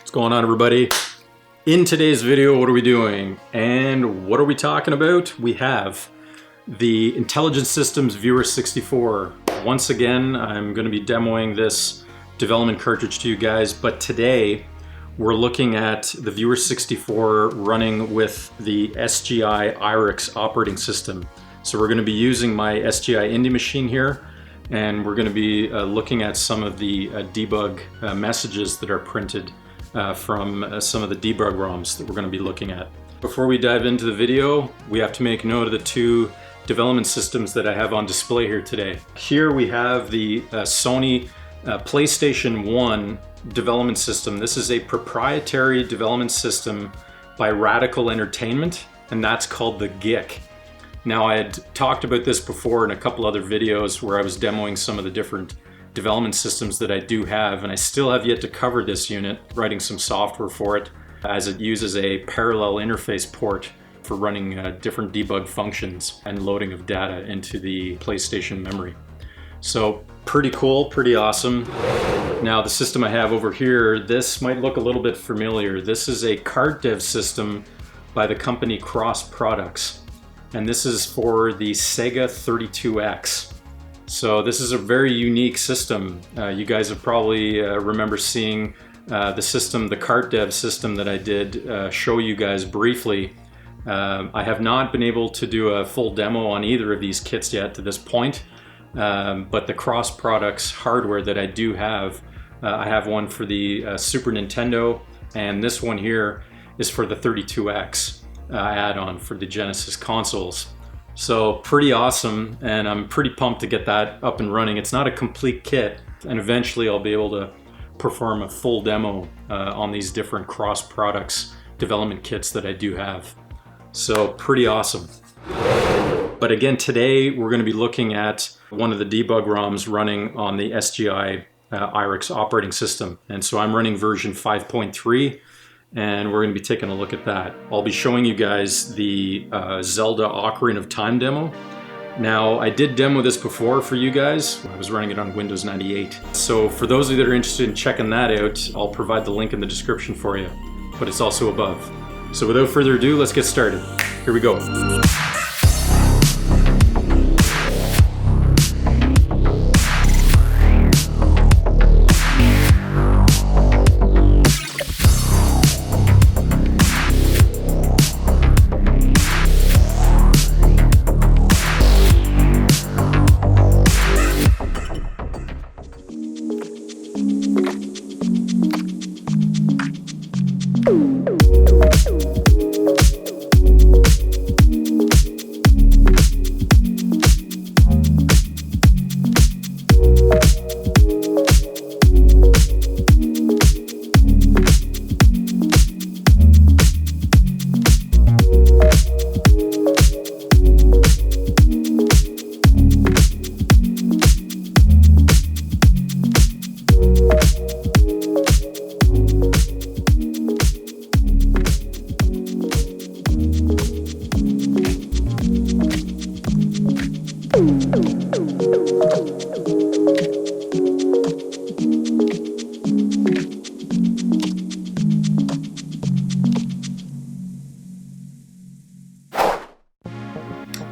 What's going on, everybody? In today's video, what are we doing? And what are we talking about? We have the Intelligent Systems Viewer 64. Once again, I'm going to be demoing this development cartridge to you guys, but today we're looking at the Viewer 64 running with the SGI IRIX operating system. So we're going to be using my SGI INDY machine here, and we're going to be looking at some of the debug messages that are printed from some of the debug ROMs that we're going to be looking at. Before we dive into the video, we have to make note of the two development systems that I have on display here today. Here we have the Sony PlayStation 1 development system. This is a proprietary development system by Radical Entertainment, and that's called the GIC. Now, I had talked about this before in a couple other videos where I was demoing some of the different development systems that I do have, and I still have yet to cover this unit, writing some software for it, as it uses a parallel interface port for running different debug functions and loading of data into the PlayStation memory. So pretty cool, pretty awesome. Now the system I have over here, this might look a little bit familiar. This is a cart dev system by the company Cross Products, and this is for the Sega 32X. So this is a very unique system. You guys have probably remember seeing the system, the cart dev system that I did show you guys briefly. I have not been able to do a full demo on either of these kits yet to this point, but the Cross Products hardware that I do have, I have one for the Super Nintendo, and this one here is for the 32X add-on for the Genesis consoles. So pretty awesome, and I'm pretty pumped to get that up and running. It's not a complete kit, and eventually I'll be able to perform a full demo on these different Cross Products development kits that I do have. So pretty awesome. But again, today we're going to be looking at one of the debug ROMs running on the SGI IRIX operating system. And so I'm running version 5.3. and we're going to be taking a look at that. I'll be showing you guys the Zelda Ocarina of Time demo. Now, I did demo this before for you guys. I was running it on Windows 98. So for those of you that are interested in checking that out, I'll provide the link in the description for you, but it's also above. So without further ado, let's get started. Here we go.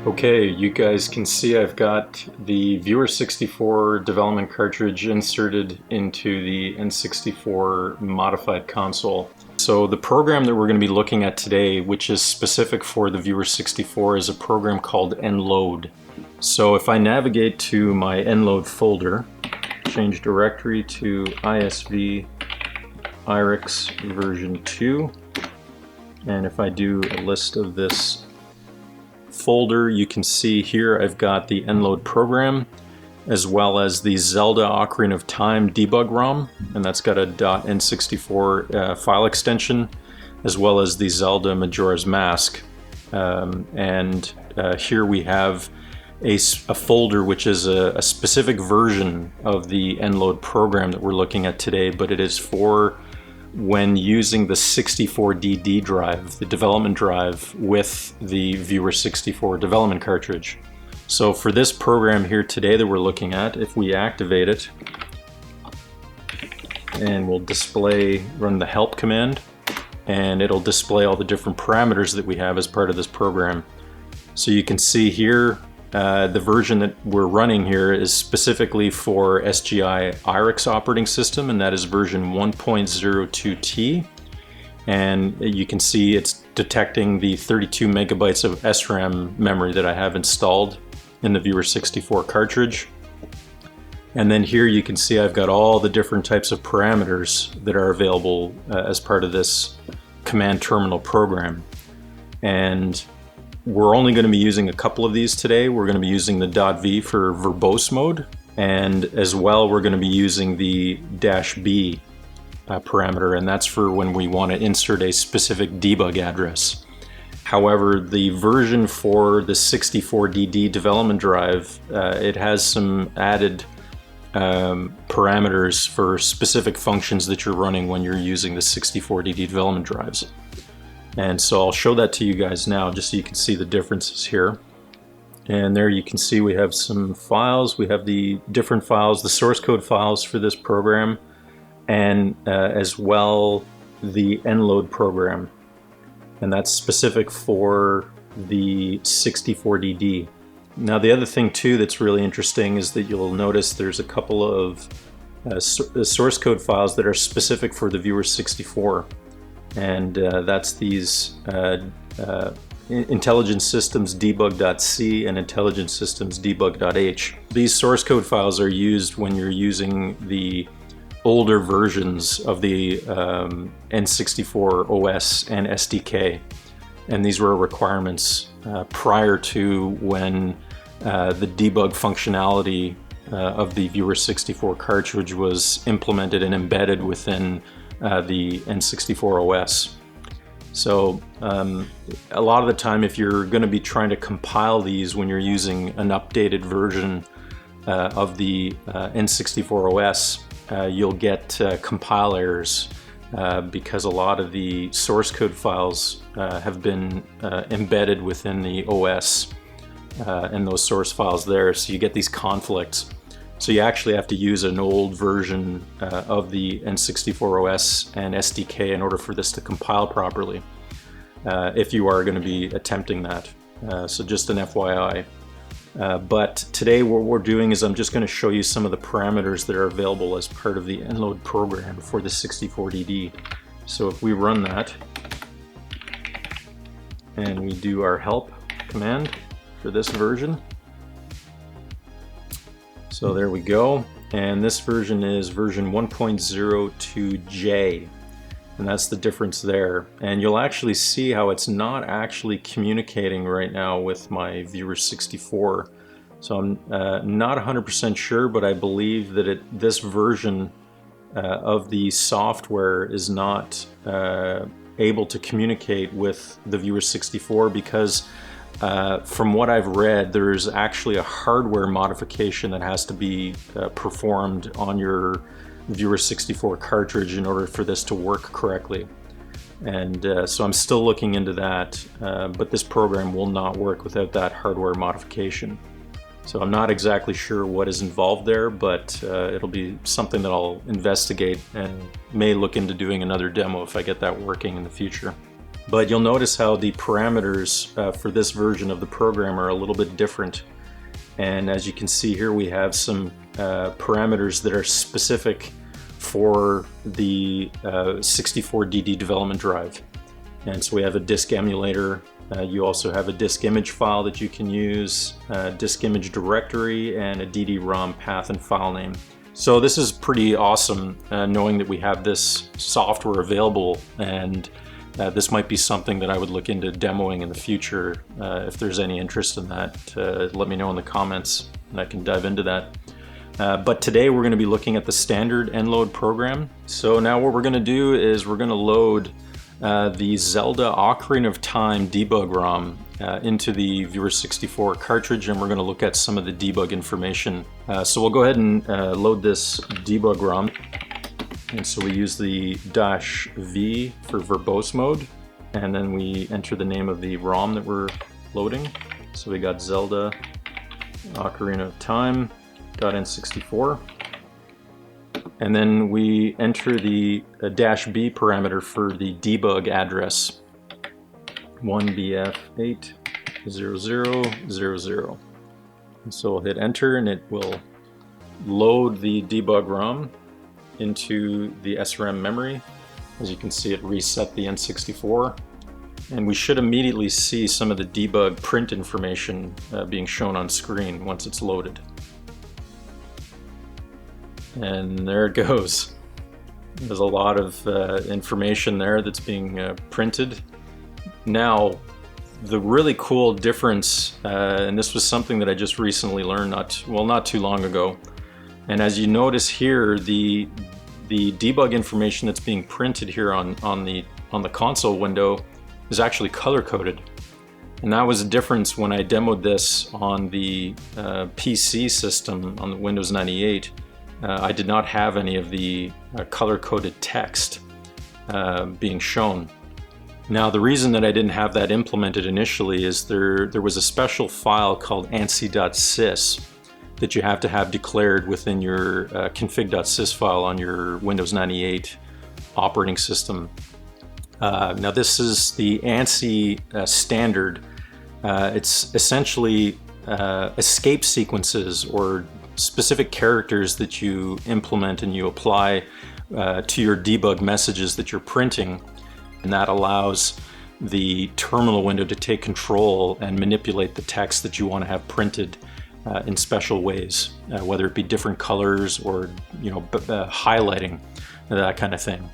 Okay, you guys can see I've got the Viewer 64 development cartridge inserted into the N64 modified console. So the program that we're going to be looking at today, which is specific for the Viewer 64, is a program called NLOAD. So if I navigate to my NLOAD folder, change directory to ISV IRIX version 2, and if I do a list of this folder, you can see here I've got the NLOAD program as well as the Zelda Ocarina of Time debug ROM, and that's got a .n64 file extension, as well as the Zelda Majora's Mask. Here we have a folder which is a specific version of the NLOAD program that we're looking at today, but it is for when using the 64DD drive, the development drive, with the Viewer 64 development cartridge. So for this program here today that we're looking at, if we activate it, and we'll run the help command, and it'll display all the different parameters that we have as part of this program. So you can see here the version that we're running here is specifically for SGI IRIX operating system, and that is version 1.02T. And you can see it's detecting the 32 megabytes of SRAM memory that I have installed in the Viewer 64 cartridge. And then here you can see I've got all the different types of parameters that are available as part of this command terminal program. And we're only going to be using a couple of these today. We're going to be using the .v for verbose mode, and as well we're going to be using the -b parameter, and that's for when we want to insert a specific debug address. However, the version for the 64DD development drive, it has some added parameters for specific functions that you're running when you're using the 64DD development drives. And so I'll show that to you guys now just so you can see the differences here. And there you can see we have some files. We have the different files, the source code files for this program, and as well the NLOAD program. And that's specific for the 64DD. Now the other thing too that's really interesting is that you'll notice there's a couple of source code files that are specific for the Viewer 64. And that's these intelligent systems debug.c and intelligent systems debug.h. These source code files are used when you're using the older versions of the N64 OS and SDK, and these were requirements prior to when the debug functionality of the Viewer 64 cartridge was implemented and embedded within the N64 OS. So a lot of the time, if you're going to be trying to compile these when you're using an updated version of the N64 OS, you'll get compile errors because a lot of the source code files have been embedded within the OS and those source files there, so you get these conflicts. So you actually have to use an old version of the N64 OS and SDK in order for this to compile properly, if you are going to be attempting that. So just an FYI. But today what we're doing is I'm just going to show you some of the parameters that are available as part of the NLOAD program for the 64DD. So if we run that and we do our help command for this version, so there we go, and this version is version 1.02J, and that's the difference there. And you'll actually see how it's not actually communicating right now with my Viewer 64. So I'm not 100% sure, but I believe that this version of the software is not able to communicate with the Viewer 64 because from what I've read, there's actually a hardware modification that has to be performed on your Viewer 64 cartridge in order for this to work correctly. And so I'm still looking into that, but this program will not work without that hardware modification. So I'm not exactly sure what is involved there, but it'll be something that I'll investigate and may look into doing another demo if I get that working in the future. But you'll notice how the parameters for this version of the program are a little bit different. And as you can see here, we have some parameters that are specific for the 64DD development drive. And so we have a disk emulator. You also have a disk image file that you can use, a disk image directory, and a DD-ROM path and file name. So this is pretty awesome, knowing that we have this software available, and this might be something that I would look into demoing in the future. If there's any interest in that, let me know in the comments and I can dive into that. But today we're going to be looking at the standard NLOAD program. So now what we're going to do is we're going to load the Zelda Ocarina of Time debug ROM into the Viewer 64 cartridge, and we're going to look at some of the debug information. So we'll go ahead and load this debug ROM. And so we use the -v for verbose mode, and then we enter the name of the ROM that we're loading. So we got Zelda Ocarina of Time .N64. and then we enter the -B parameter for the debug address, 1BF80000. And so we'll hit enter and it will load the debug ROM into the SRAM memory. As you can see, it reset the N64. And we should immediately see some of the debug print information being shown on screen once it's loaded. And there it goes. There's a lot of information there that's being printed. Now, the really cool difference, and this was something that I just recently learned not too long ago. And as you notice here, the debug information that's being printed here on the console window is actually color-coded. And that was a difference when I demoed this on the PC system on the Windows 98. I did not have any of the color-coded text being shown. Now, the reason that I didn't have that implemented initially is there was a special file called ANSI.sys that you have to have declared within your config.sys file on your Windows 98 operating system. Now, this is the ANSI standard. It's essentially escape sequences or specific characters that you implement and you apply to your debug messages that you're printing, and that allows the terminal window to take control and manipulate the text that you want to have printed in special ways, whether it be different colors or highlighting, that kind of thing.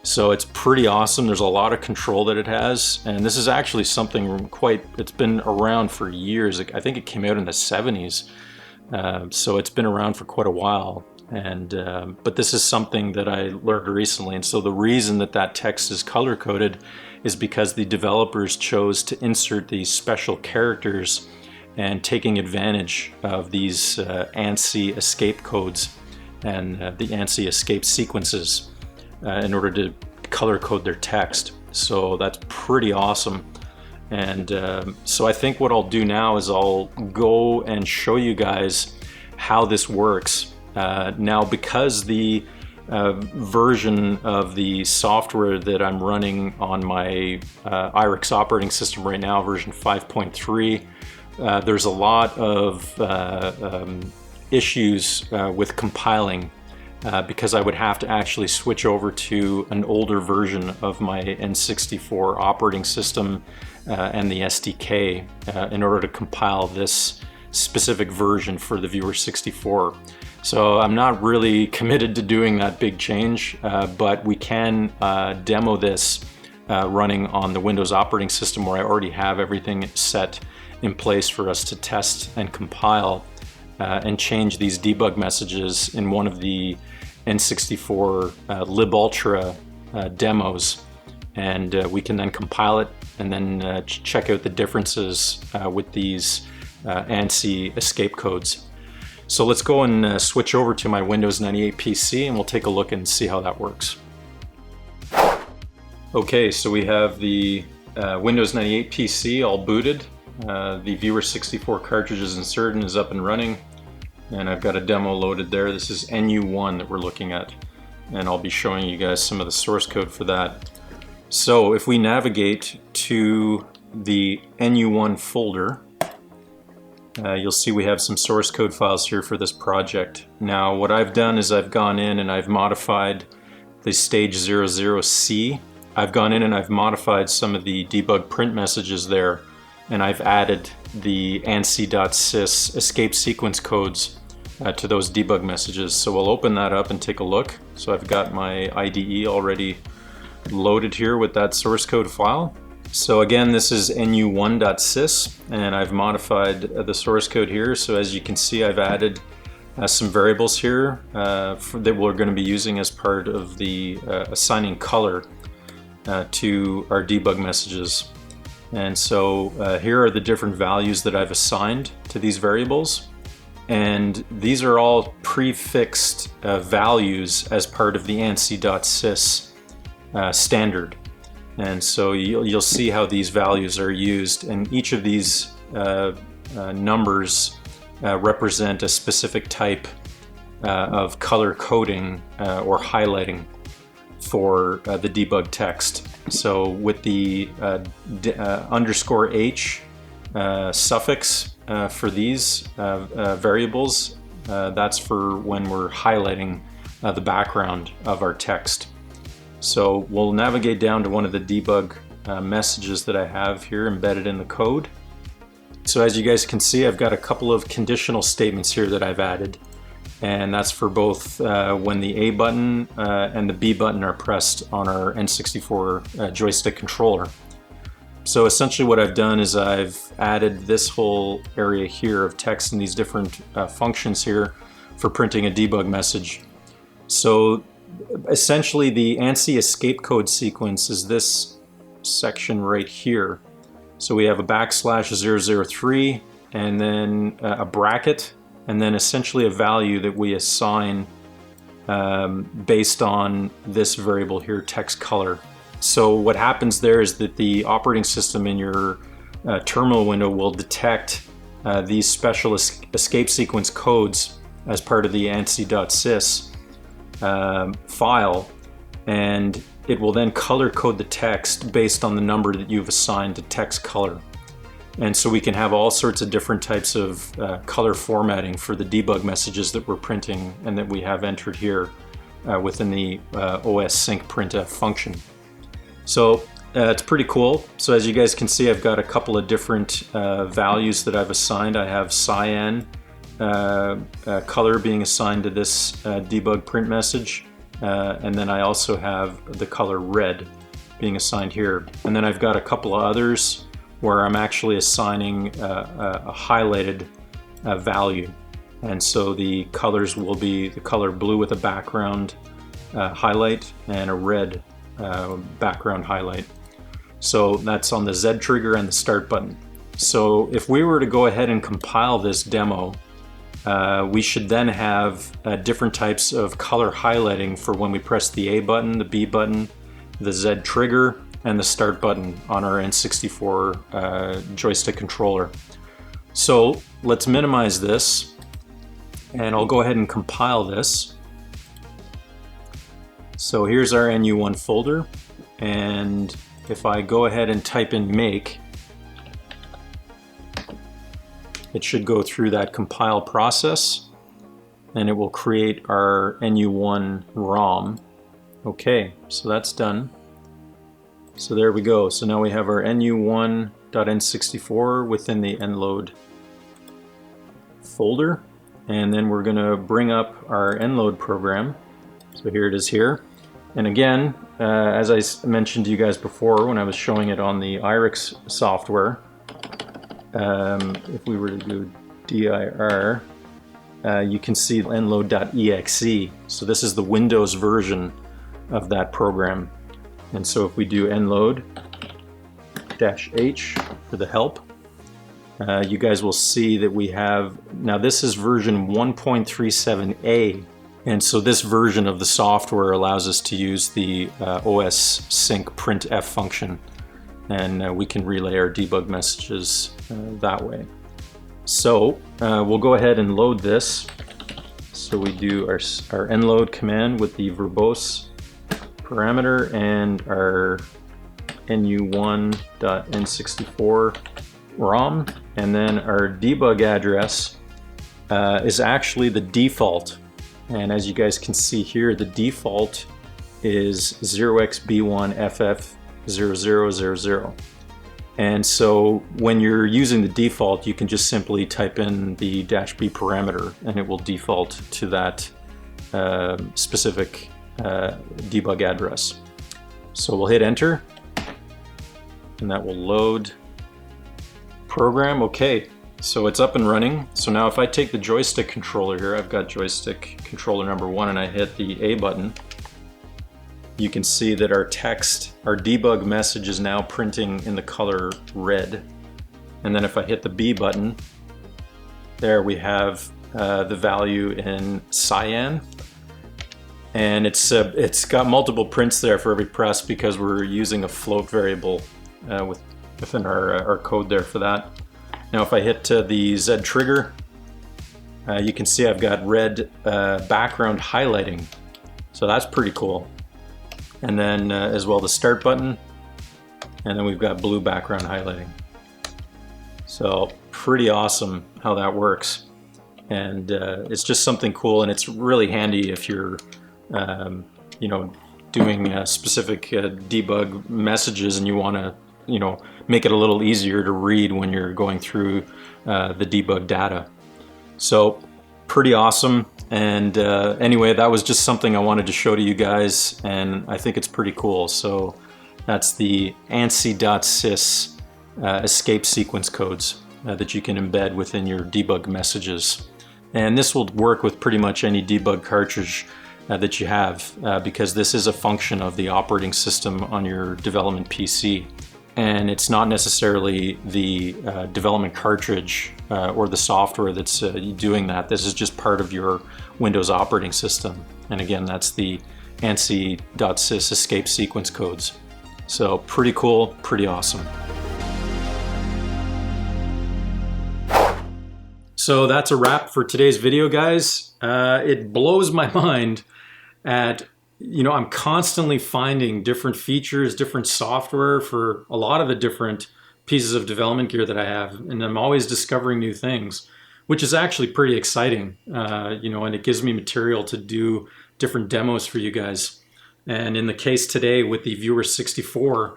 So it's pretty awesome. There's a lot of control that it has, and this is actually something it's been around for years. I think it came out in the 70s. So it's been around for quite a while, and but this is something that I learned recently. And so the reason that text is color-coded is because the developers chose to insert these special characters and taking advantage of these ANSI escape codes and the ANSI escape sequences in order to color-code their text. So that's pretty awesome. And so I think what I'll do now is I'll go and show you guys how this works. Now, because the version of the software that I'm running on my IRIX operating system right now, version 5.3, there's a lot of issues with compiling because I would have to actually switch over to an older version of my N64 operating system and the SDK in order to compile this specific version for the Viewer 64. So I'm not really committed to doing that big change, but we can demo this running on the Windows operating system where I already have everything set in place for us to test and compile and change these debug messages in one of the N64 libultra demos. And we can then compile it and then check out the differences with these ANSI escape codes. So let's go and switch over to my Windows 98 PC and we'll take a look and see how that works. Okay, so we have the Windows 98 PC all booted. The Viewer 64 cartridge is inserted and is up and running. And I've got a demo loaded there. This is NU1 that we're looking at. And I'll be showing you guys some of the source code for that. So if we navigate to the NU1 folder, you'll see we have some source code files here for this project. Now what I've done is I've gone in and I've modified the stage 00C. I've gone in and I've modified some of the debug print messages there, and I've added the ANSI.sys escape sequence codes to those debug messages. So we'll open that up and take a look. So I've got my IDE already loaded here with that source code file. So again, this is nu1.sys, and I've modified the source code here. So as you can see, I've added some variables here that we're going to be using as part of the assigning color to our debug messages. And so here are the different values that I've assigned to these variables. And these are all prefixed values as part of the ANSI.sys standard. And so you'll see how these values are used, and each of these numbers represent a specific type of color coding or highlighting for the debug text. So with the _H suffix for these variables, that's for when we're highlighting the background of our text. So we'll navigate down to one of the debug messages that I have here embedded in the code. So as you guys can see, I've got a couple of conditional statements here that I've added, and that's for both when the A button and the B button are pressed on our N64 joystick controller. So essentially what I've done is I've added this whole area here of text and these different functions here for printing a debug message. So essentially the ANSI escape code sequence is this section right here. So we have a \003 and then a bracket, and then essentially a value that we assign based on this variable here, text color. So what happens there is that the operating system in your terminal window will detect these special escape sequence codes as part of the ANSI.sys file, and it will then color code the text based on the number that you've assigned to text color. And so we can have all sorts of different types of color formatting for the debug messages that we're printing and that we have entered here within the OS sync printf function. So it's pretty cool. So as you guys can see, I've got a couple of different values that I've assigned. I have cyan color being assigned to this debug print message. And then I also have the color red being assigned here. And then I've got a couple of others where I'm actually assigning a highlighted value. And so the colors will be the color blue with a background highlight and a red background highlight. So that's on the Z trigger and the start button. So if we were to go ahead and compile this demo, we should then have different types of color highlighting for when we press the A button, the B button, the Z trigger, and the start button on our N64 joystick controller. So let's minimize this, and I'll go ahead and compile this. So here's our NU1 folder, and if I go ahead and type in make, it should go through that compile process and it will create our NU1 ROM. Okay, so that's done. So there we go. So now we have our NU1.N64 within the NLOAD folder, and then we're going to bring up our NLOAD program. So here it is here. And again, as I mentioned to you guys before when I was showing it on the IRIX software, if we were to do dir, you can see nload.exe. So this is the Windows version of that program. And so if we do nload-h for the help, you guys will see that we have, now this is version 1.37a. And so this version of the software allows us to use the OS sync printf function, and we can relay our debug messages that way. So we'll go ahead and load this. So we do our nload command with the verbose parameter and our nu1.n64 ROM, and then our debug address is actually the default. And as you guys can see here, the default is 0xb1ff0000. And so when you're using the default, you can just simply type in the -b parameter and it will default to that specific debug address. So we'll hit enter and that will load program. Okay, so it's up and running. So now if I take the joystick controller here, I've got joystick controller number 1, and I hit the A button, you can see that our text, our debug message is now printing in the color red. And then if I hit the B button, there we have the value in cyan. And it's got multiple prints there for every press because we're using a float variable within our code there for that. Now if I hit the Z trigger, you can see I've got red background highlighting. So that's pretty cool. And then as well the start button. And then we've got blue background highlighting. So pretty awesome how that works. And it's just something cool, and it's really handy if you're you know, doing specific debug messages and you want to, you know, make it a little easier to read when you're going through the debug data. So pretty awesome. And anyway, that was just something I wanted to show to you guys, and I think it's pretty cool. So that's the ANSI.sys escape sequence codes that you can embed within your debug messages. And this will work with pretty much any debug cartridge that you have, because this is a function of the operating system on your development PC. And it's not necessarily the development cartridge or the software that's doing that. This is just part of your Windows operating system. And again, that's the ANSI.sys escape sequence codes. So pretty cool, pretty awesome. So that's a wrap for today's video, guys. It blows my mind at, you know, I'm constantly finding different features, different software for a lot of the different pieces of development gear that I have, and I'm always discovering new things, which is actually pretty exciting, you know, and it gives me material to do different demos for you guys. And in the case today with the Viewer 64,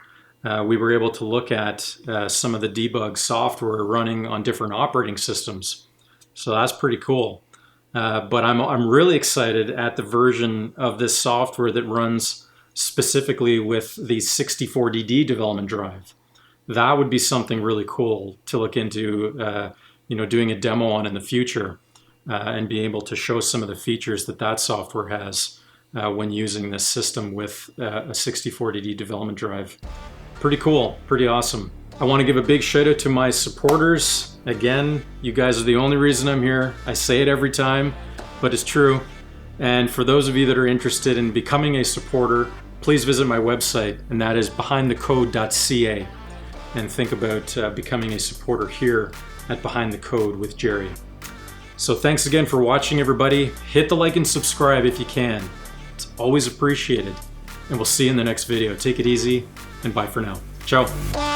we were able to look at some of the debug software running on different operating systems. So that's pretty cool. But I'm really excited at the version of this software that runs specifically with the 64DD development drive. That would be something really cool to look into, you know, doing a demo on in the future, and be able to show some of the features that that software has when using this system with a 64DD development drive. Pretty cool, pretty awesome. I want to give a big shout out to my supporters. Again, you guys are the only reason I'm here. I say it every time, but it's true. And for those of you that are interested in becoming a supporter, please visit my website, and that is behindthecode.ca, and think about becoming a supporter here at Behind the Code with Jerry. So thanks again for watching, everybody. Hit the like and subscribe if you can. It's always appreciated. And we'll see you in the next video. Take it easy, and bye for now. Ciao.